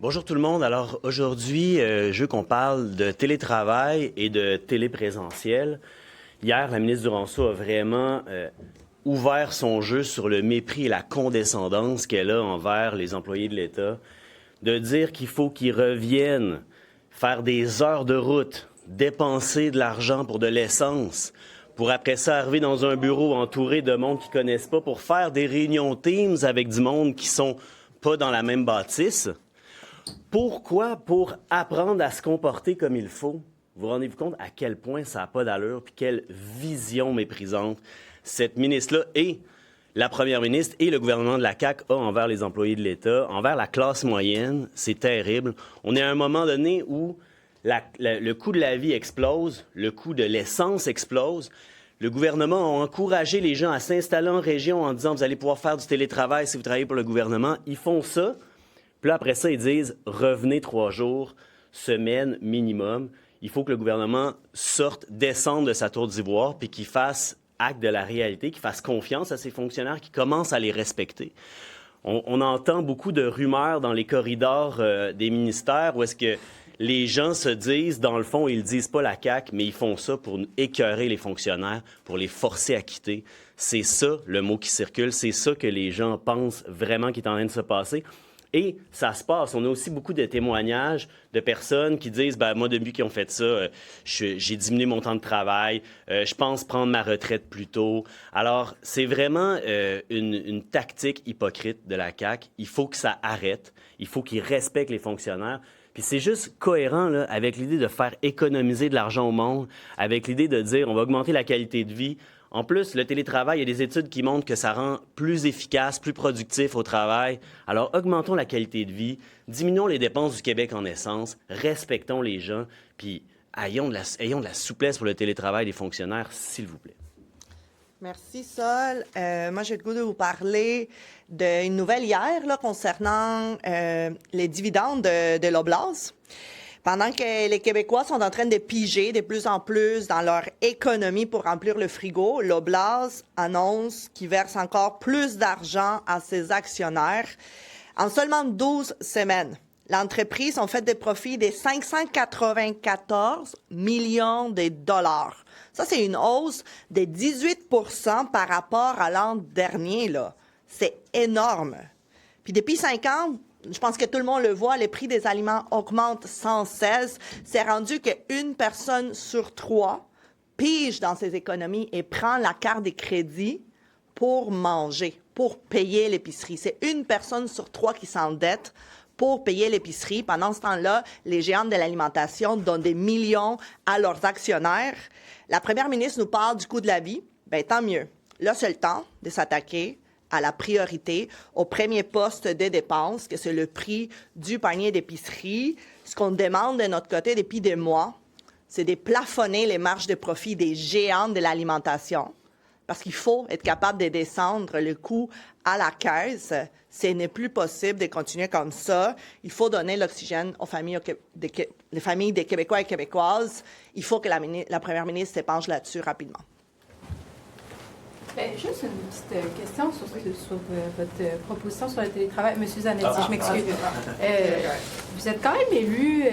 Bonjour tout le monde. Alors aujourd'hui, je veux qu'on parle de télétravail et de téléprésentiel. Hier, la ministre Duranceau a vraiment ouvert son jeu sur le mépris et la condescendance qu'elle a envers les employés de l'État, de dire qu'il faut qu'ils reviennent faire des heures de route, dépenser de l'argent pour de l'essence, pour après ça arriver dans un bureau entouré de monde qu'ils ne connaissent pas, pour faire des réunions Teams avec du monde qui sont pas dans la même bâtisse. Pourquoi? Pour apprendre à se comporter comme il faut. Vous rendez-vous compte à quel point ça n'a pas d'allure puis quelle vision méprisante cette ministre-là et la première ministre et le gouvernement de la CAQ a envers les employés de l'État, envers la classe moyenne. C'est terrible. On est à un moment donné où le coût de la vie explose, le coût de l'essence explose. Le gouvernement a encouragé les gens à s'installer en région en disant « Vous allez pouvoir faire du télétravail si vous travaillez pour le gouvernement ». Ils font ça. Puis là, après ça, ils disent « Revenez 3 jours, semaine minimum ». Il faut que le gouvernement sorte, descende de sa tour d'ivoire puis qu'il fasse acte de la réalité, qu'il fasse confiance à ses fonctionnaires, qu'il commence à les respecter. On entend beaucoup de rumeurs dans les corridors des ministères où est-ce que les gens se disent, dans le fond, ils ne disent pas la CAQ, mais ils font ça pour écœurer les fonctionnaires, pour les forcer à quitter. C'est ça le mot qui circule, c'est ça que les gens pensent vraiment qui est en train de se passer. Et ça se passe. On a aussi beaucoup de témoignages de personnes qui disent « Moi, depuis qu'ils ont fait ça, j'ai diminué mon temps de travail, je pense prendre ma retraite plus tôt. » Alors, c'est vraiment une tactique hypocrite de la CAQ. Il faut que ça arrête. Il faut qu'ils respectent les fonctionnaires. Puis c'est juste cohérent là, avec l'idée de faire économiser de l'argent au monde, avec l'idée de dire « On va augmenter la qualité de vie. » En plus, le télétravail, il y a des études qui montrent que ça rend plus efficace, plus productif au travail. Alors, augmentons la qualité de vie, diminuons les dépenses du Québec en essence, respectons les gens, puis ayons de la souplesse pour le télétravail des fonctionnaires, s'il vous plaît. Merci, Sol. Moi, j'ai le goût de vous parler d'une nouvelle hier là, concernant les dividendes de l'Oblast. Pendant que les Québécois sont en train de piger de plus en plus dans leur économie pour remplir le frigo, l'Oblast annonce qu'il verse encore plus d'argent à ses actionnaires. En seulement 12 semaines, l'entreprise a fait des profits de 594 millions de dollars. Ça, c'est une hausse de 18 % par rapport à l'an dernier, là. C'est énorme. Puis depuis 5 ans, je pense que tout le monde le voit, les prix des aliments augmentent sans cesse. C'est rendu qu'une personne sur 3 pige dans ses économies et prend la carte de crédit pour manger, pour payer l'épicerie. C'est une personne sur 3 qui s'endette pour payer l'épicerie. Pendant ce temps-là, les géants de l'alimentation donnent des millions à leurs actionnaire. La première ministre nous parle du coût de la vie. Bien, tant mieux. Là, c'est le temps de s'attaquer à la priorité, au premier poste des dépenses, que c'est le prix du panier d'épicerie. Ce qu'on demande de notre côté depuis des mois, c'est de plafonner les marges de profit des géants de l'alimentation, parce qu'il faut être capable de descendre le coût à la caisse. Ce n'est plus possible de continuer comme ça. Il faut donner l'oxygène aux familles, les familles des Québécois et Québécoises. Il faut que la première ministre s'épanche là-dessus rapidement. Bien, juste une petite question sur votre proposition sur le télétravail. Monsieur Zanetti, je m'excuse. Vous êtes quand même élu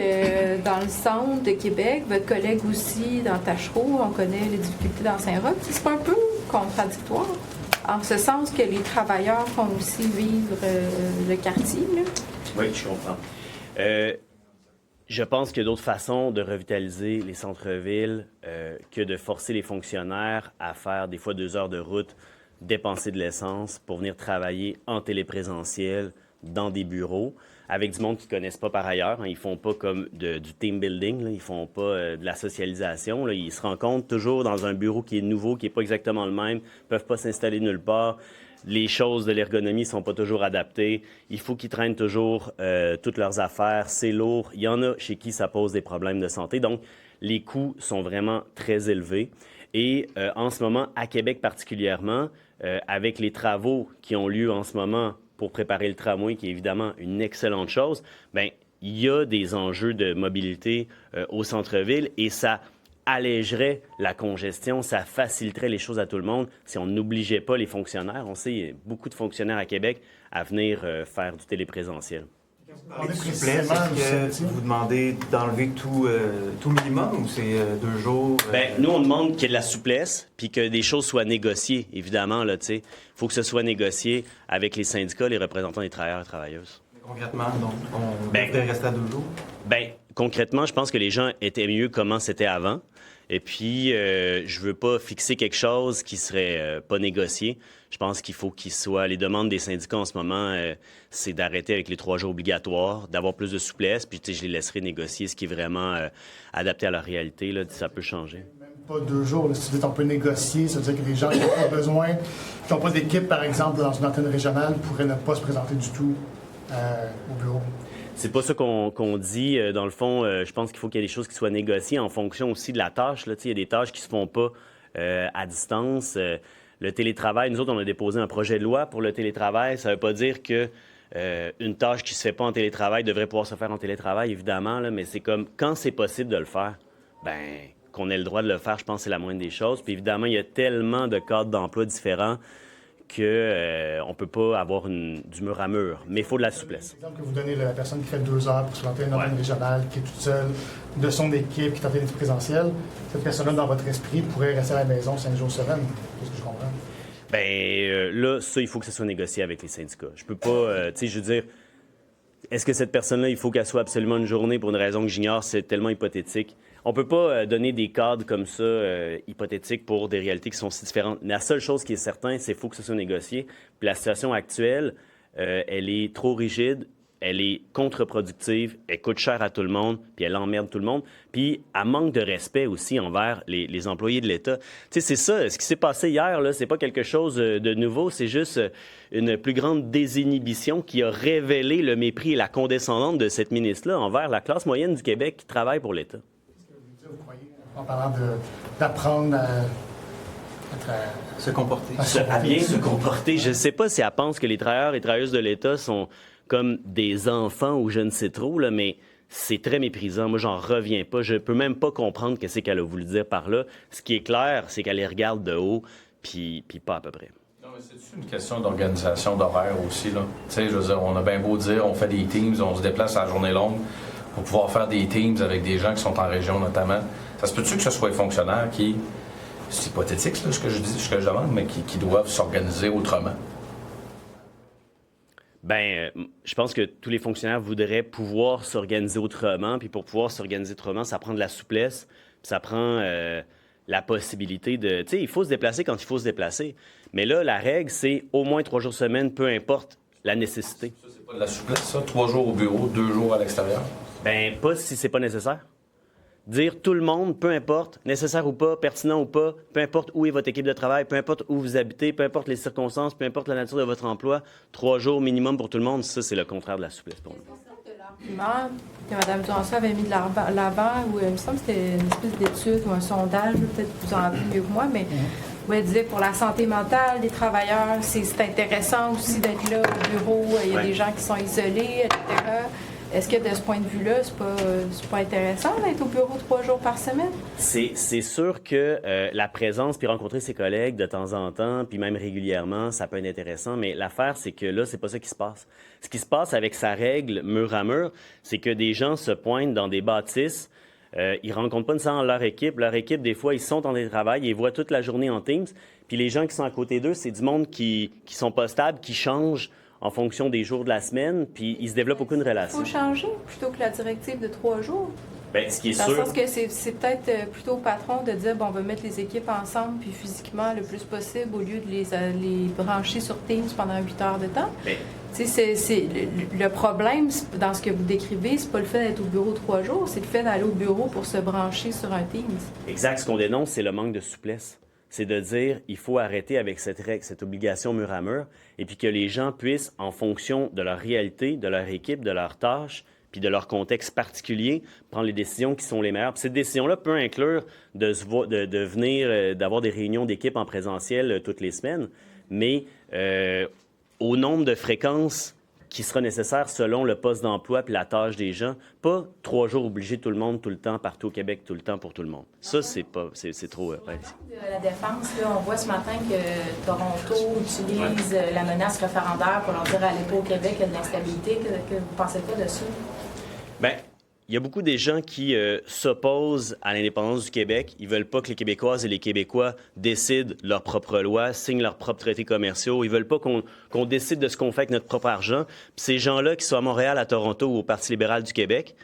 dans le centre de Québec, votre collègue aussi dans Tachereau, on connaît les difficultés dans Saint-Roch. C'est pas un peu contradictoire, en ce sens que les travailleurs font aussi vivre le quartier, là? Oui, je comprends. Je pense qu'il y a d'autres façons de revitaliser les centres-villes que de forcer les fonctionnaires à faire des fois 2 heures de route, dépenser de l'essence pour venir travailler en téléprésentiel dans des bureaux avec du monde qu'ils ne connaissent pas par ailleurs. Hein. Ils ne font pas comme du team building, là. Ils ne font pas de la socialisation. Là. Ils se rencontrent toujours dans un bureau qui est nouveau, qui n'est pas exactement le même, ne peuvent pas s'installer nulle part. Les choses de l'ergonomie ne sont pas toujours adaptées. Il faut qu'ils traînent toujours toutes leurs affaires. C'est lourd. Il y en a chez qui ça pose des problèmes de santé. Donc, les coûts sont vraiment très élevés. Et en ce moment, à Québec particulièrement, avec les travaux qui ont lieu en ce moment pour préparer le tramway, qui est évidemment une excellente chose, bien, il y a des enjeux de mobilité au centre-ville et ça allégerait la congestion, ça faciliterait les choses à tout le monde si on n'obligeait pas les fonctionnaires. On sait, il y a beaucoup de fonctionnaires à Québec à venir faire du téléprésentiel. Est-ce que vous demandez d'enlever tout minimum ou c'est 2 jours? Nous, on demande qu'il y ait de la souplesse puis que des choses soient négociées, évidemment. Il faut que ce soit négocié avec les syndicats, les représentants des travailleurs et travailleuses. Concrètement, donc, on devrait rester à 2 jours? Concrètement, je pense que les gens étaient mieux comment c'était avant. Et puis, je veux pas fixer quelque chose qui serait pas négocié. Je pense qu'il faut qu'il soit... Les demandes des syndicats en ce moment, c'est d'arrêter avec les 3 jours obligatoires, d'avoir plus de souplesse, puis je les laisserai négocier ce qui est vraiment adapté à leur réalité. Là, ça peut changer. Même pas 2 jours. Là, si tu veux, on peut négocier. Ça veut dire que les gens qui n'ont pas besoin, qui n'ont pas d'équipe, par exemple, dans une antenne régionale, pourraient ne pas se présenter du tout au bureau. C'est pas ça qu'on dit. Dans le fond, je pense qu'il faut qu'il y ait des choses qui soient négociées en fonction aussi de la tâche. Là. Il y a des tâches qui se font pas à distance. Le télétravail, nous autres, on a déposé un projet de loi pour le télétravail. Ça veut pas dire que une tâche qui se fait pas en télétravail devrait pouvoir se faire en télétravail, évidemment, là, mais c'est comme quand c'est possible de le faire, qu'on ait le droit de le faire, je pense que c'est la moindre des choses. Puis évidemment, il y a tellement de cadres d'emploi différents qu'on ne peut pas avoir du mur à mur, mais il faut de la souplesse. L'exemple que vous donnez, la personne qui fait 2 heures pour se planter une antenne régionale, qui est toute seule, de son équipe, qui est en télé présentiel, cette personne-là, dans votre esprit, pourrait rester à la maison 5 jours semaine. C'est ce que je comprends. Là, ça, il faut que ça soit négocié avec les syndicats. Je peux pas, je veux dire, est-ce que cette personne-là, il faut qu'elle soit absolument une journée pour une raison que j'ignore? C'est tellement hypothétique. On peut pas donner des cadres comme ça, hypothétiques, pour des réalités qui sont si différentes. La seule chose qui est certaine, c'est qu'il faut que ce soit négocié. Puis la situation actuelle, elle est trop rigide, elle est contre-productive, elle coûte cher à tout le monde, puis elle emmerde tout le monde. Puis elle manque de respect aussi envers les employés de l'État. Tu sais, c'est ça, ce qui s'est passé hier, là, c'est pas quelque chose de nouveau, c'est juste une plus grande désinhibition qui a révélé le mépris et la condescendance de cette ministre-là envers la classe moyenne du Québec qui travaille pour l'État. Vous croyez, en parlant d'apprendre à se comporter. À bien se comporter. Je ne sais pas si elle pense que les travailleurs et travailleuses de l'État sont comme des enfants ou je ne sais trop, là, mais c'est très méprisant. Moi, j'en reviens pas. Je peux même pas comprendre ce qu'elle a voulu dire par là. Ce qui est clair, c'est qu'elle les regarde de haut, puis pas à peu près. Non, mais c'est une question d'organisation d'horaire aussi, là. Tu sais, je veux dire, on a bien beau dire, on fait des teams, on se déplace à la journée longue pour pouvoir faire des teams avec des gens qui sont en région notamment. Ça se peut-tu que ce soit les fonctionnaires qui, c'est hypothétique là, ce que je demande, mais qui doivent s'organiser autrement? Je pense que tous les fonctionnaires voudraient pouvoir s'organiser autrement, puis pour pouvoir s'organiser autrement, ça prend de la souplesse, puis ça prend la possibilité de... Tu sais, il faut se déplacer quand il faut se déplacer. Mais là, la règle, c'est au moins 3 jours semaine, peu importe la nécessité. Ça, c'est pas de la souplesse, ça? 3 jours au bureau, 2 jours à l'extérieur? Pas si c'est pas nécessaire. Dire tout le monde, peu importe, nécessaire ou pas, pertinent ou pas, peu importe où est votre équipe de travail, peu importe où vous habitez, peu importe les circonstances, peu importe la nature de votre emploi, 3 jours minimum pour tout le monde, ça, c'est le contraire de la souplesse pour nous. L'argument que Mme Duranceau avait mis de l'avant, où il me semble que c'était une espèce d'étude ou un sondage, peut-être que vous en avez mieux que moi, mais où elle disait pour la santé mentale des travailleurs, c'est intéressant aussi d'être là au bureau, il y a des gens qui sont isolés, etc. Est-ce que de ce point de vue-là, c'est pas intéressant d'être au bureau 3 jours par semaine? C'est sûr que la présence, puis rencontrer ses collègues de temps en temps, puis même régulièrement, ça peut être intéressant, mais l'affaire, c'est que là, c'est pas ça qui se passe. Ce qui se passe avec sa règle mur à mur, c'est que des gens se pointent dans des bâtisses, ils rencontrent pas nécessairement leur équipe. Leur équipe, des fois, ils sont en télétravail, ils voient toute la journée en Teams, puis les gens qui sont à côté d'eux, c'est du monde qui sont pas stables, qui changent en fonction des jours de la semaine, puis il se développe aucune relation. Il faut changer plutôt que la directive de 3 jours. Ce qui est Dans sûr... le sens que c'est peut-être plutôt au patron de dire, on va mettre les équipes ensemble, puis physiquement, le plus possible, au lieu de les brancher sur Teams pendant 8 heures de temps. Le problème, dans ce que vous décrivez, c'est pas le fait d'être au bureau 3 jours, c'est le fait d'aller au bureau pour se brancher sur un Teams. Exact. Ce qu'on dénonce, c'est le manque de souplesse. C'est de dire il faut arrêter avec cette règle, cette obligation mur à mur, et puis que les gens puissent, en fonction de leur réalité, de leur équipe, de leurs tâches, puis de leur contexte particulier, prendre les décisions qui sont les meilleures. Puis cette décision-là peut inclure de venir, d'avoir des réunions d'équipe en présentiel toutes les semaines, mais au nombre de fréquences qui sera nécessaire selon le poste d'emploi puis la tâche des gens. Pas 3 jours obligés tout le monde, tout le temps, partout au Québec, tout le temps pour tout le monde. Ça, c'est trop... De la défense, là, on voit ce matin que Toronto utilise la menace référendaire pour leur dire allez pas au Québec, il y a de l'instabilité. Que vous pensez quoi de ça? Bien, il y a beaucoup des gens qui s'opposent à l'indépendance du Québec. Ils veulent pas que les Québécoises et les Québécois décident leurs propres lois, signent leurs propres traités commerciaux. Ils veulent pas qu'on décide de ce qu'on fait avec notre propre argent. Puis ces gens-là, qu'ils soient à Montréal, à Toronto ou au Parti libéral du Québec,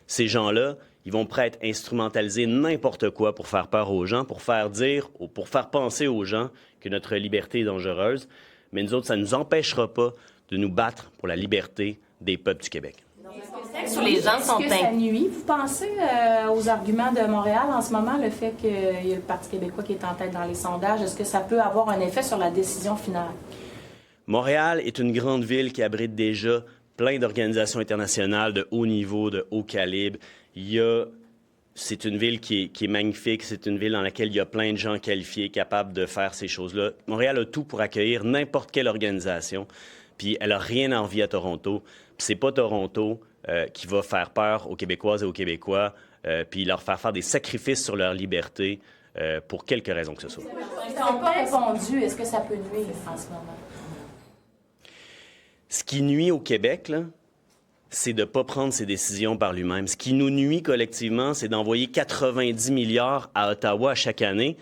ces gens-là, ils vont prêt à instrumentaliser n'importe quoi pour faire peur aux gens, pour faire dire ou pour faire penser aux gens que notre liberté est dangereuse. Mais nous autres, ça ne nous empêchera pas de nous battre pour la liberté des peuples du Québec. Est-ce que ça nuit, vous pensez, aux arguments de Montréal en ce moment, le fait qu'il y a le Parti québécois qui est en tête dans les sondages? Est-ce que ça peut avoir un effet sur la décision finale? Montréal est une grande ville qui abrite déjà plein d'organisations internationales de haut niveau, de haut calibre. C'est une ville qui est magnifique. C'est une ville dans laquelle il y a plein de gens qualifiés, capables de faire ces choses-là. Montréal a tout pour accueillir n'importe quelle organisation. Puis elle n'a rien à envier à Toronto. Puis c'est pas Toronto qui va faire peur aux Québécoises et aux Québécois, puis leur faire des sacrifices sur leur liberté pour quelque raison que ce soit. Ils n'ont pas répondu. Est-ce que ça peut nuire en ce moment? Ce qui nuit au Québec, là, c'est de ne pas prendre ses décisions par lui-même. Ce qui nous nuit collectivement, c'est d'envoyer 90 milliards à Ottawa chaque année,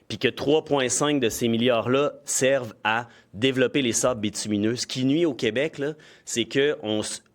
puis que 3,5 de ces milliards-là servent à développer les sables bitumineux. Ce qui nuit au Québec, là, c'est que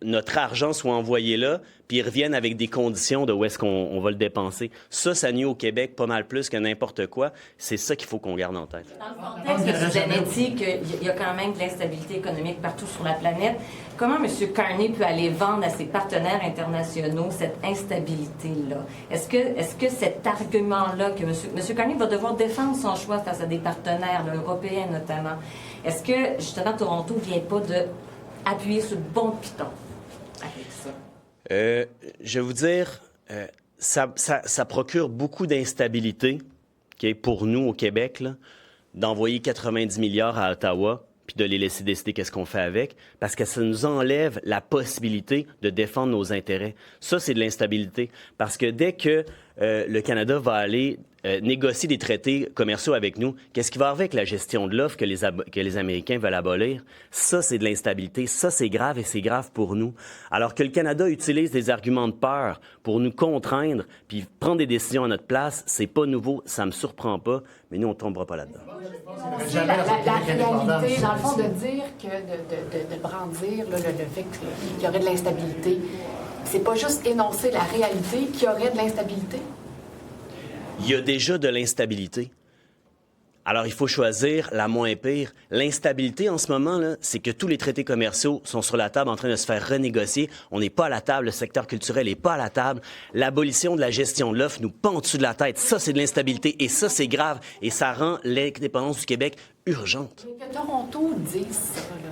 notre argent soit envoyé là, puis ils reviennent avec des conditions de où est-ce qu'on va le dépenser. Ça nuit au Québec pas mal plus que n'importe quoi. C'est ça qu'il faut qu'on garde en tête. Dans le contexte de génétique, il y a quand même de l'instabilité économique partout sur la planète. Comment M. Carney peut aller vendre à ses partenaires internationaux cette instabilité-là? Est-ce que cet argument-là, que M. Carney va devoir défendre son choix face à des partenaires, là, européens notamment, est-ce que, justement, Toronto ne vient pas d'appuyer sur le bon piton avec ça? Je vais vous dire, ça procure beaucoup d'instabilité pour nous au Québec, là, d'envoyer 90 milliards à Ottawa puis de les laisser décider qu'est-ce qu'on fait avec, parce que ça nous enlève la possibilité de défendre nos intérêts. Ça, c'est de l'instabilité, parce que dès que le Canada va aller négocier des traités commerciaux avec nous, qu'est-ce qui va arriver avec la gestion de l'offre que les Américains veulent abolir? Ça, c'est de l'instabilité. Ça, c'est grave et c'est grave pour nous. Alors que le Canada utilise des arguments de peur pour nous contraindre puis prendre des décisions à notre place, c'est pas nouveau, ça me surprend pas, mais nous, on tombera pas là-dedans. C'est la réalité, dans le fond, de dire que, de brandir là, le fait qu'il y aurait de l'instabilité, c'est pas juste énoncer la réalité qu'il y aurait de l'instabilité? Il y a déjà de l'instabilité. Alors, il faut choisir la moins pire. L'instabilité en ce moment, là, c'est que tous les traités commerciaux sont sur la table en train de se faire renégocier. On n'est pas à la table, le secteur culturel n'est pas à la table. L'abolition de la gestion de l'offre nous pend au-dessus de la tête. Ça, c'est de l'instabilité et ça, c'est grave. Et ça rend l'indépendance du Québec urgente. Mais que Toronto dise ça, là.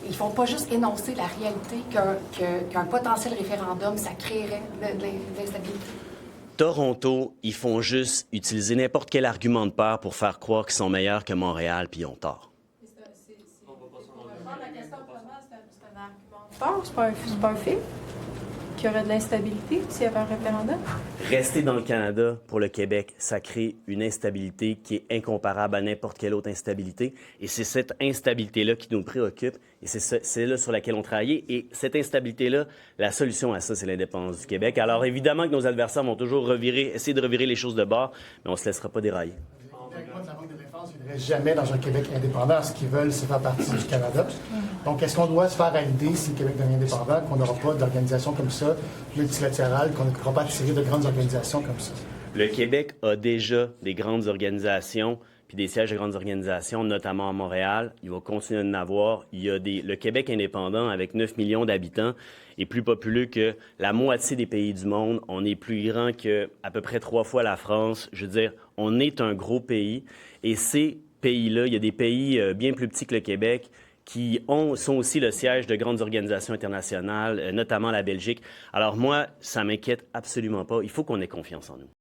Ils font pas juste énoncer la réalité qu'un potentiel référendum, ça créerait de l'instabilité. Toronto, ils font juste utiliser n'importe quel argument de peur pour faire croire qu'ils sont meilleurs que Montréal, puis ils ont tort. C'est pas un fait qu'il y aurait de l'instabilité s'il y avait un référendum? Rester dans le Canada pour le Québec, ça crée une instabilité qui est incomparable à n'importe quelle autre instabilité. Et c'est cette instabilité-là qui nous préoccupe et c'est là sur laquelle on travaille. Et cette instabilité-là, la solution à ça, c'est l'indépendance du Québec. Alors évidemment que nos adversaires vont toujours essayer de revirer les choses de bord, mais on ne se laissera pas dérailler. De la Banque de défense, ils ne restent jamais dans un Québec indépendant. Ce qu'ils veulent, c'est faire partie du Canada. Donc, est-ce qu'on doit se faire à l'idée, si le Québec devient indépendant, qu'on n'aura pas d'organisation comme ça, multilatérale, qu'on ne pourra pas attirer de grandes organisations comme ça? Le Québec a déjà des grandes organisations, puis des sièges de grandes organisations, notamment à Montréal. Il va continuer d'en avoir. Le Québec indépendant, avec 9 millions d'habitants, est plus populeux que la moitié des pays du monde. On est plus grand que à peu près 3 fois la France. Je veux dire, on est un gros pays. Et ces pays-là, il y a des pays bien plus petits que le Québec qui sont aussi le siège de grandes organisations internationales, notamment la Belgique. Alors moi, ça m'inquiète absolument pas. Il faut qu'on ait confiance en nous.